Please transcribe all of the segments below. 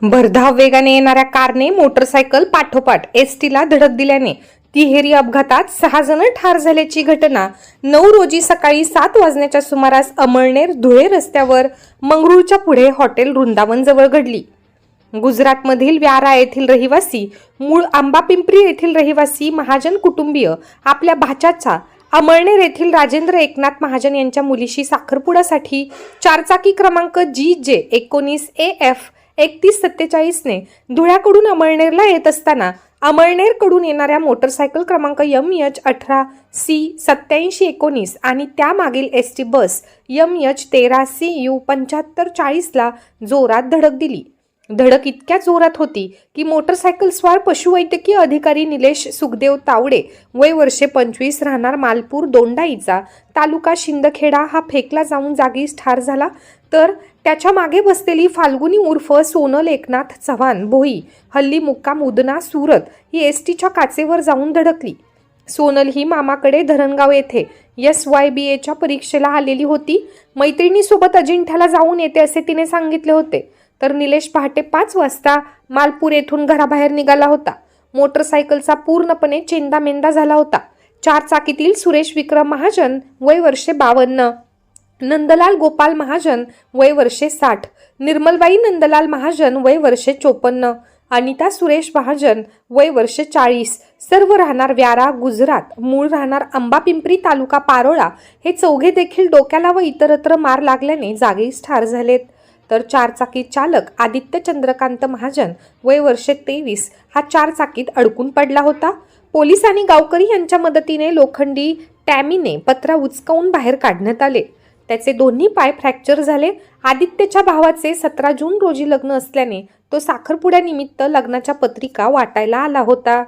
भरधाव वेगाने येणाऱ्या कारने मोटरसायकल पाठोपाठ एसटीला धडक दिल्याने तिहेरी अपघातात 6 जण ठार झाल्याची घटना 9 रोजी सकाळी 7 वाजण्याच्या सुमारास अमळनेर धुळे रस्त्यावर मंगरूळच्या पुढे हॉटेल वृंदावन जवळ घडली. गुजरातमधील व्यारा येथील रहिवासी मूळ आंबापिंपरी येथील रहिवासी महाजन कुटुंबीय आपल्या भाच्याचा अमळनेर येथील राजेंद्र एकनाथ महाजन यांच्या मुलीशी साखरपुड्यासाठी चारचाकी क्रमांक GJ 19 AF 3147 ने धुळ्याकडून अमळनेरला येत असताना अमळनेर कडून येणाऱ्या मोटरसायकल क्रमांक MH 18 C 8719 आणि त्यामागील ST बस MH 13 CU 7540 ला जोरात धडक दिली. धडक इतक्या जोरात होती की मोटरसायकल स्वार पशुवैद्यकीय अधिकारी निलेश सुखदेव तावडे वय वर्षे 25 राहणार मालपूर दोंडाईचा तालुका शिंदखेडा हा फेकला जाऊन जागीच ठार झाला. तर त्याच्या मागे बसलेली फाल्गुनी उर्फ सोनल एकनाथ चव्हाण भोई हल्ली मुक्काम उदना सुरत ही STच्या काचेवर जाऊन धडकली. सोनल ही मामाकडे धरणगाव येथे SYBAच्या परीक्षेला आलेली होती. मैत्रिणीसोबत अजिंठ्याला जाऊन येते असे तिने सांगितले होते. तर निलेश पहाटे 5 वाजता मालपूर येथून घराबाहेर निघाला होता. मोटरसायकलचा पूर्णपणे चेंदामेंदा झाला होता. चारचाकीतील सुरेश विक्रम महाजन वय वर्षे 52, नंदलाल गोपाल महाजन वय वर्षे 60, निर्मलबाई नंदलाल महाजन वय वर्षे 54, अनिता सुरेश महाजन वय वर्षे 40 सर्व राहणार व्यारा गुजरात, मूळ राहणार अंबापिंपरी तालुका पारोळा हे चौघे देखील डोक्याला व इतरत्र मार लागल्याने जागीच ठार झालेत. तर चारचाकी चालक आदित्य चंद्रकांत महाजन वय वर्षे 23 हा चारचाकीत अडकून पडला होता. पोलीस आणि गावकरी यांच्या मदतीने लोखंडी टॅमीने पत्रा उचकावून बाहेर काढण्यात आले. त्याचे दोन्ही पाय फ्रॅक्चर झाले. आदित्यच्या भावाचे 17 जून रोजी लग्न असल्याने तो साखरपुड्यानिमित्त लग्नाच्या पत्रिका वाटायला आला होता.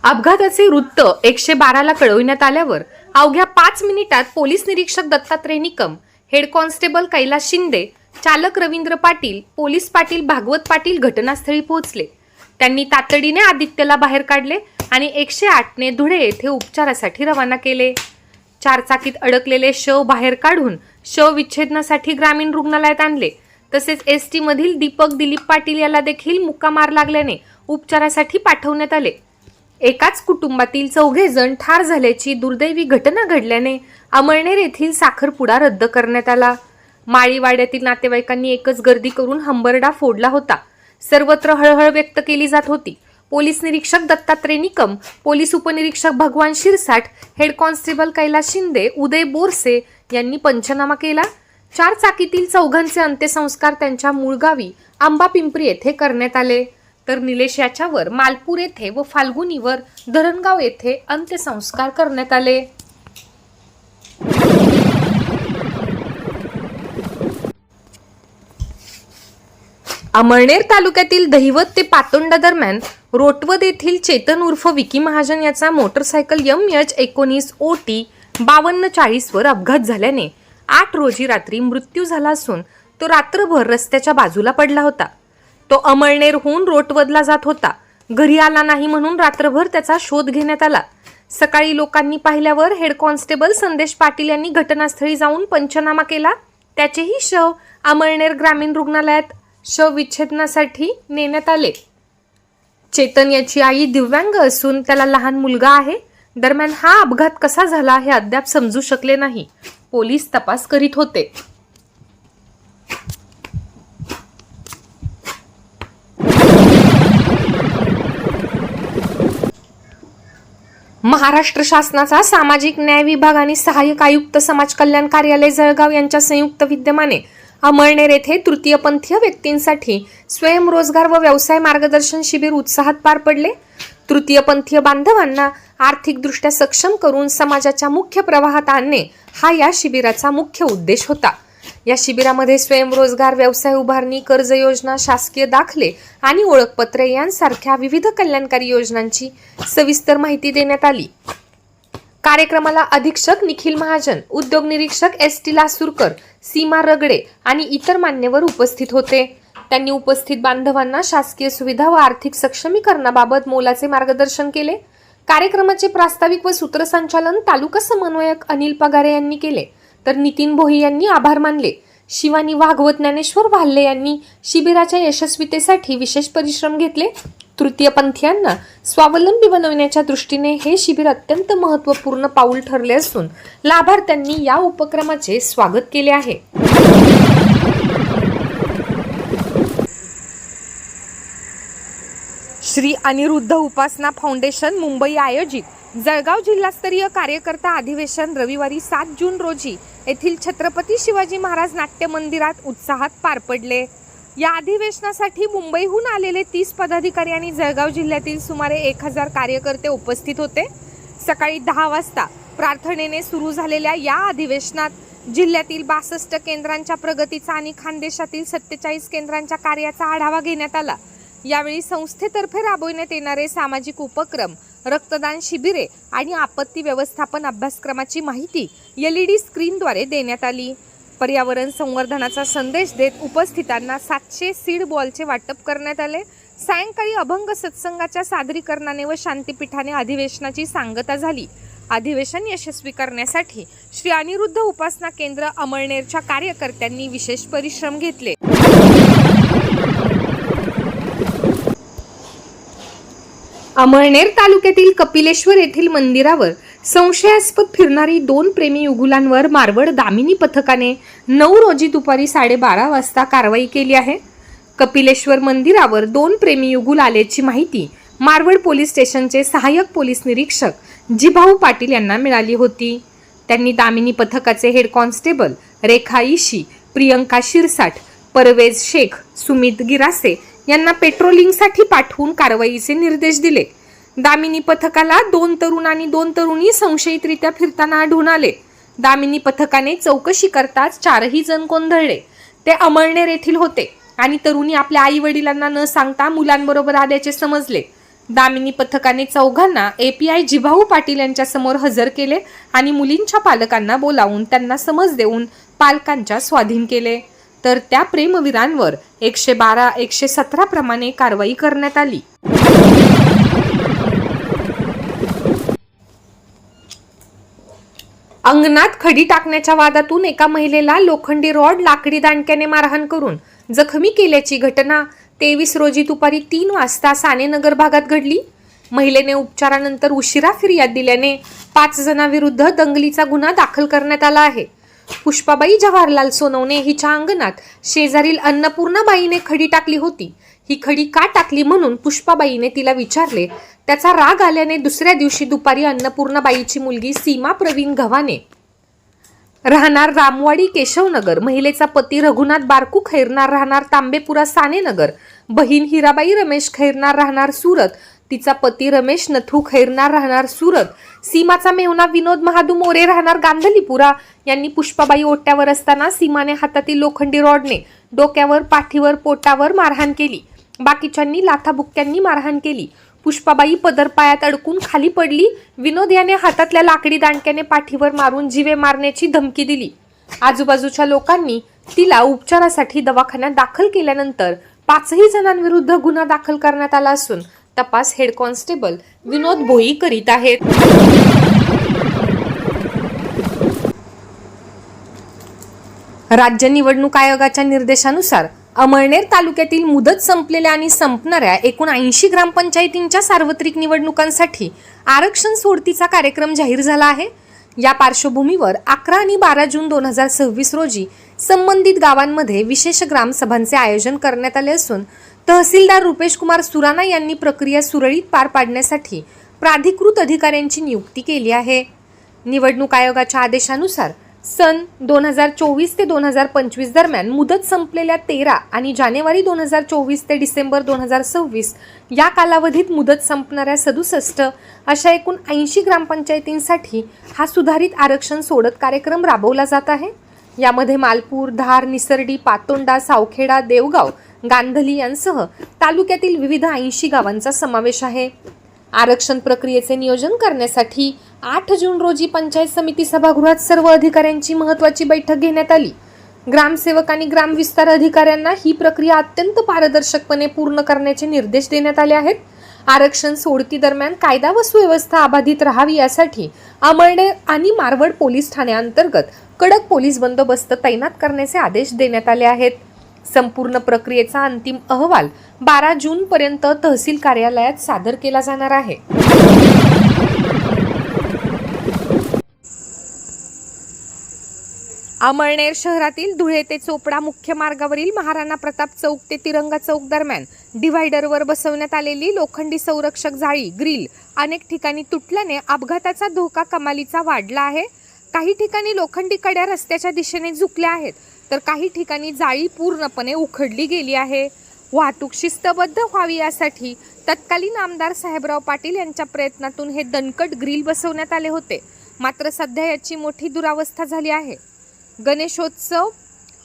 अपघाताचे वृत्त 112 ला कळविण्यात आल्यावर अवघ्या 5 मिनिटात पोलीस निरीक्षक दत्तात्रय निकम, हेड कॉन्स्टेबल कैलास शिंदे, चालक रवींद्र पाटील, पोलीस पाटील भागवत पाटील घटनास्थळी पोहोचले. त्यांनी तातडीने आदित्यला बाहेर काढले आणि 108 ने धुळे येथे उपचारासाठी रवाना केले. चारचाकीत अडकलेले शव बाहेर काढून शव विच्छेदनासाठी ग्रामीण रुग्णालयात आणले. तसेच ST मधील दीपक दिलीप पाटील याला देखील मुक्का मार लागल्याने उपचारासाठी पाठवण्यात आले. एकाच कुटुंबातील 4 जण ठार झाल्याची दुर्दैवी घटना घडल्याने अमळनेर येथील साखरपुडा रद्द करण्यात आला. माळीवाड्यातील नातेवाईकांनी एकच गर्दी करून हंबरडा फोडला होता. सर्वत्र हळहळ व्यक्त केली जात होती. पोलीस निरीक्षक दत्तात्रय निकम, पोलीस उपनिरीक्षक भगवान शिरसाट, हेड कॉन्स्टेबल कैलास शिंदे, उदय बोरसे यांनी पंचनामा केला. चारचाकीतील 4घांचे अंत्यसंस्कार त्यांच्या मूळ गावी आंबापिंपरी येथे करण्यात आले. तर निलेश याच्यावर मालपूर येथे व फाल्गुनीवर धरणगाव येथे अंत्यसंस्कार करण्यात आले. अमळनेर तालुक्यातील दहिवत ते पातोंडा दरम्यान रोटवद येथील चेतन उर्फ विकी महाजन याचा मोटरसायकल MH 19 OT 5240 वर अपघात झाल्याने 8 रोजी रात्री मृत्यू झाला असून तो रात्रभर रस्त्याच्या बाजूला पडला होता. तो अमळनेरहून रोटवदला जात होता. घरी आला नाही म्हणून रात्रभर त्याचा शोध घेण्यात आला. सकाळी लोकांनी पाहिल्यावर हेड कॉन्स्टेबल संदेश पाटील यांनी घटनास्थळी जाऊन पंचनामा केला. त्याचेही शव अमळनेर ग्रामीण रुग्णालयात शव विच्छेदनासाठी नेण्यात आले. चेतन याची आई दिव्यांग असून त्याला लहान मुलगा आहे. दरम्यान हा अपघात कसा झाला हे अद्याप समजू शकले नाही. पोलीस तपास करीत होते. महाराष्ट्र शासनाचा सामाजिक न्याय विभाग आणि सहाय्यक आयुक्त समाज कल्याण कार्यालय जळगाव यांच्या संयुक्त विद्यमाने अमळनेर येथे तृतीयपंथीय व्यक्तींसाठी स्वयंरोजगार व व्यवसाय मार्गदर्शन शिबिर उत्साहात पार पडले. तृतीयपंथीय बांधवांना आर्थिकदृष्ट्या सक्षम करून समाजाच्या मुख्य प्रवाहात आणणे हा या शिबिराचा मुख्य उद्देश होता. या शिबिरामध्ये स्वयंरोजगार, व्यवसाय उभारणी, कर्ज योजना, शासकीय दाखले आणि ओळखपत्रे यांसारख्या विविध कल्याणकारी योजनांची सविस्तर माहिती देण्यात आली. कार्यक्रमाला अधीक्षक निखिल महाजन, उद्योग निरीक्षक ST लासूरकर, सीमा रगडे आणि इतर मान्यवर उपस्थित होते. त्यांनी उपस्थित बांधवांना शासकीय सुविधा व आर्थिक सक्षमीकरणाबाबत मोलाचे मार्गदर्शन केले. कार्यक्रमाचे प्रास्ताविक व सूत्रसंचालन तालुका समन्वयक अनिल पगारे यांनी केले. तर नितीन भोई यांनी आभार मानले. शिवानी भागवत, ज्ञानेश्वर भाल्ले यांनी शिबिराच्या यशस्वीतेसाठी विशेष परिश्रम घेतले. तृतीयपंथीयांना स्वावलंबी बनवण्याच्या दृष्टीने हे शिबिर अत्यंत महत्त्वपूर्ण पाऊल ठरले असून लाभार्थ्यांनी या उपक्रमाचे स्वागत केले आहे. श्री अनिरुद्ध उपासना फाउंडेशन मुंबई आयोजित जळगाव जिल्हास्तरीय कार्यकर्ता अधिवेशन रविवारी 7 जून रोजी येथील छत्रपती शिवाजी महाराज नाट्य मंदिरात उत्साहात पार पडले. या अधिवेशनासाठी मुंबईहून आलेले 30 पदाधिकारी आणि जळगाव जिल्ह्यातील सुमारे 1000 कार्यकर्ते उपस्थित होते. सकाळी 10 वाजता प्रार्थनेने सुरू झालेल्या या अधिवेशनात जिल्ह्यातील 62 केंद्रांच्या प्रगतीचा आणि खानदेशातील 47 केंद्रांच्या कार्याचा आढावा घेण्यात आला. यावेळी संस्थेतर्फे राबविण्यात येणारे सामाजिक उपक्रम, रक्तदान शिबिरे आणि आपत्ती व्यवस्थापन अभ्यासक्रमाची माहिती LED स्क्रीनद्वारे देण्यात आली. पर्यावरण संवर्धनाचा संदेश देत उपस्थितांना 700 सीड बॉलचे वाटप करण्यात आले. सायंकाळी अभंग सत्संगाच्या सादरीकरणाने व शांतीपीठाने अधिवेशनाची सांगता झाली. अधिवेशन यशस्वी करण्यासाठी श्री अनिरुद्ध उपासना केंद्र अमळनेरच्या कार्यकर्त्यांनी विशेष परिश्रम घेतले. अमळनेर तालुक्यातील कपिलेश्वर येथील मंदिरावर संशयास्पद फिरणारी 2 प्रेमी युगुलांवर मारवड दामिनी पथकाने 9 रोजी दुपारी 12:30 वाजता कारवाई केली आहे. कपिलेश्वर मंदिरावर 2 प्रेमी युगुल आल्याची माहिती मारवड पोलीस स्टेशनचे सहाय्यक पोलीस निरीक्षक जिभाऊ पाटील यांना मिळाली होती. त्यांनी दामिनी पथकाचे हेड कॉन्स्टेबल रेखा इशी, प्रियंका शिरसाट, परवेज शेख, सुमित गिरासे यांना पेट्रोलिंगसाठी पाठवून कारवाईचे निर्देश दिले. दामिनी पथकाला 2 तरुण आणि 2 तरुणी संशयितरित्या फिरताना आढळून आले. दामिनी पथकाने चौकशी करताच 4ही जण गोंधळले. ते अमळनेर येथील होते आणि तरुणी आपल्या आई वडिलांना न सांगता मुलांबरोबर आल्याचे समजले. दामिनी पथकाने चौघांना API जिभाऊ पाटील यांच्या समोर हजर केले आणि मुलींच्या पालकांना बोलावून त्यांना समज देऊन पालकांच्या स्वाधीन केले. तर त्या प्रेमवीरांवर 112, 117 प्रमाणे कारवाई करण्यात आली. अंगणात खडी टाकण्याच्या वादातून एका महिलेला लोखंडी रॉड, लाकडी दांडक्याने मारहाण करून जखमी केल्याची घटना 23 रोजी दुपारी 3 वाजता सानेनगर भागात घडली. महिलेने उपचारानंतर उशिरा फिर्याद दिल्याने 5 जणांविरुद्ध दंगलीचा गुन्हा दाखल करण्यात आला आहे. पुष्पाबाई जवाहरलाल सोनवणे हिच्या अंगणात शेजारील अन्नपूर्णाबाईने खडी टाकली होती. ही खडी का टाकली म्हणून पुष्पाबाईने तिला विचारले. त्याचा राग आल्याने दुसऱ्या दिवशी दुपारी अन्नपूर्णाबाईची मुलगी सीमा प्रवीण गव्हाणे राहणार रामवाडी केशवनगर, महिलेचा पती रघुनाथ बारकू खैरनार राहणार तांबेपुरा सानेनगर, बहीण हिराबाई रमेश खैरनार राहणार सुरत, तिचा पती रमेश नथू खैरनार राहणार सुरत, सीमाचा मेहुणा विनोद महादू मोरे राहणार गांधलीपुरा यांनी पुष्पाबाई ओट्यावर असताना सीमाने हातातील लोखंडी रॉडने डोक्यावर, पाठीवर, पोटावर मारहाण केली. बाकीच्यांनी लाथाबुक्क्यांनी मारहाण केली. पुष्पाबाई पदरपायात अडकून खाली पडली. विनोद याने हातातल्या लाकडी दांडक्याने पाठीवर मारून जीवे मारण्याची धमकी दिली. आजूबाजूच्या लोकांनी तिला उपचारासाठी दवाखान्यात दाखल केल्यानंतर 5ही जणांविरुद्ध गुन्हा दाखल करण्यात आला असून तपास हेड कॉन्स्टेबल विनोद भोई करीत आहेत. राज्य निवडणूक आयोगाच्या निर्देशानुसार अमळनेर तालुक्यातील मुदत संपलेल्या आणि संपणाऱ्या एकूण 80 ग्रामपंचायतींच्या सार्वत्रिक निवडणुकांसाठी आरक्षण सोडतीचा कार्यक्रम जाहीर झाला आहे. या पार्श्वभूमीवर 11 आणि 12 जून 2026 रोजी संबंधित गावांमध्ये विशेष ग्रामसभांचे आयोजन करण्यात आले असून तहसीलदार रुपेश कुमार सुराणा यांनी प्रक्रिया सुरळीत पार पाडण्यासाठी प्राधिकृत अधिकाऱ्यांची नियुक्ती केली आहे. निवडणूक आयोगाच्या आदेशानुसार सन 2024 ते 2025 दरम्यान मुदत संपलेल्या 13 आणि जानेवारी 2024 ते डिसेंबर 2026 या कालावधीत मुदत संपणाऱ्या 67 अशा एकूण 80 ग्रामपंचायतींसाठी हा सुधारित आरक्षण सोडत कार्यक्रम राबवला जात आहे. यामध्ये मालपूर, धार, निसर्डी, पातोंडा, सावखेडा, देवगाव, गांधली यांसह तालुक्यातील विविध 80 गावांचा समावेश आहे. आरक्षण प्रक्रियेचे नियोजन करण्यासाठी 8 जून रोजी पंचायत समिती सभागृहात सर्व अधिकाऱ्यांची महत्त्वाची बैठक घेण्यात आली. ग्रामसेवक आणि ग्रामविस्तार अधिकाऱ्यांना ही प्रक्रिया अत्यंत पारदर्शकपणे पूर्ण करण्याचे निर्देश देण्यात आले आहेत. आरक्षण सोडती दरम्यान कायदा व सुव्यवस्था अबाधित राहावी यासाठी अमळनेर आणि मारवड पोलीस ठाण्याअंतर्गत कडक पोलीस बंदोबस्त तैनात करण्याचे आदेश देण्यात आले आहेत. संपूर्ण प्रक्रियेचा अंतिम अहवाल 12 जून पर्यंत तहसील कार्यालयात सादर केला जाणार आहे. अमळनेर शहरातील धुळे ते चोपडा मुख्य मार्गावरील महाराणा प्रताप चौक ते तिरंगा चौक दरम्यान डिव्हायडरवर बसवण्यात आलेली लोखंडी संरक्षक जाळी ग्रिल अनेक ठिकाणी तुटल्याने अपघाताचा धोका कमालीचा वाढला आहे. काही ठिकाणी लोखंडी कड्या रस्त्याच्या दिशेने झुकल्या आहेत, तर काही ठिकाणी जाळी पूर्णपणे उखडली गेली आहे. वाहतूक शिस्तबद्ध व्हावी यासाठी तत्कालीन आमदार साहेबराव पाटील यांच्या प्रयत्नातून हे दणकट ग्रिल बसवण्यात आले होते. मात्र सध्या याची मोठी दुरावस्था झाली आहे. गणेशोत्सव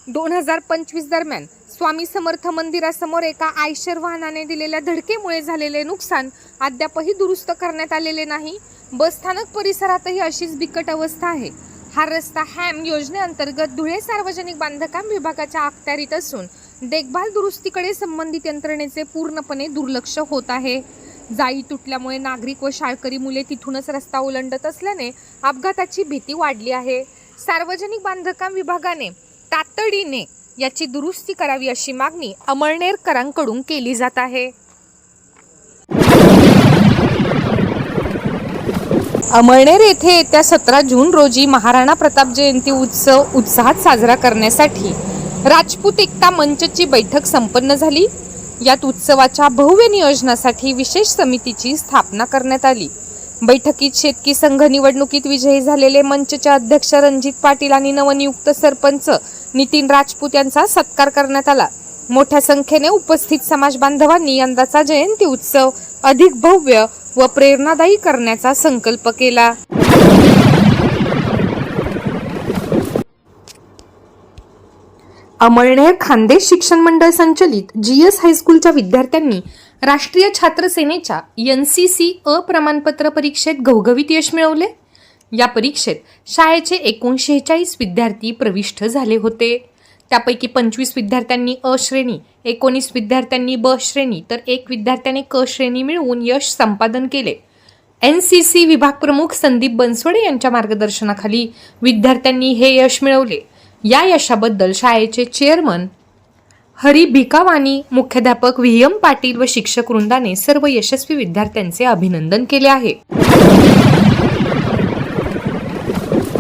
2025 दरम्यान स्वामी समर्थ मंदिरासमोर एका आयशर वाहनाने दिलेल्या धडकेमुळे झालेले नुकसान अद्यापही दुरुस्त करण्यात आलेले नाही. बसस्थानक परिसरातही अशीच बिकट अवस्था आहे. हा रस्ता हॅम योजनेअंतर्गत धुळे सार्वजनिक बांधकाम विभागाच्या अखत्यारीत असून देखभाल दुरुस्तीकडे संबंधित यंत्रणेचे पूर्णपणे दुर्लक्ष होत आहे. जाळी तुटल्यामुळे नागरिक व शाळकरी मुले तिथूनच रस्ता ओलांडत असल्याने अपघाताची भीती वाढली आहे. सार्वजनिक बांधकाम विभागाने तातडीने याची दुरुस्ती करावी अशी मागणी अमळनेरकरांकडून केली जात आहे. अमळनेर येथे येत्या 17 जून रोजी महाराणा प्रताप जयंती उत्सव उत्साहात साजरा करण्यासाठी राजपूत एकता मंचची बैठक संपन्न झाली. यात उत्सवाच्या भव्य नियोजनासाठी विशेष समितीची स्थापना करण्यात आली. बैठकीत शेतकी संघ निवडणुकीत विजयी झालेले मंचचे अध्यक्ष रणजित पाटील आणि नवनियुक्त सरपंच नितीन राजपूत यांचा सत्कार करण्यात आला. मोठ्या संख्येने उपस्थित समाज बांधवांनी यंदाचा जयंती उत्सव अधिक भव्य व प्रेरणादायी करण्याचा संकल्प केला. अमळनेर खानदेश शिक्षण मंडळ संचलित GS हायस्कूलच्या विद्यार्थ्यांनी राष्ट्रीय छात्र सेनेच्या NCC अ प्रमाणपत्र परीक्षेत घवघवीत यश मिळवले. या परीक्षेत शाळेचे एकूण 46 विद्यार्थी प्रविष्ट झाले होते. त्यापैकी 25 विद्यार्थ्यांनी अ श्रेणी, 19 विद्यार्थ्यांनी ब श्रेणी तर 1 विद्यार्थ्याने क श्रेणी मिळवून यश संपादन केले. NCC विभाग प्रमुख संदीप बनसोडे यांच्या मार्गदर्शनाखाली विद्यार्थ्यांनी हे यश मिळवले. या यशाबद्दल शाळेचे चेअरमन हरी भिकावानी, मुख्याध्यापक VM पाटील व शिक्षक वृंदाने सर्व यशस्वी विद्यार्थ्यांचे अभिनंदन केले आहे.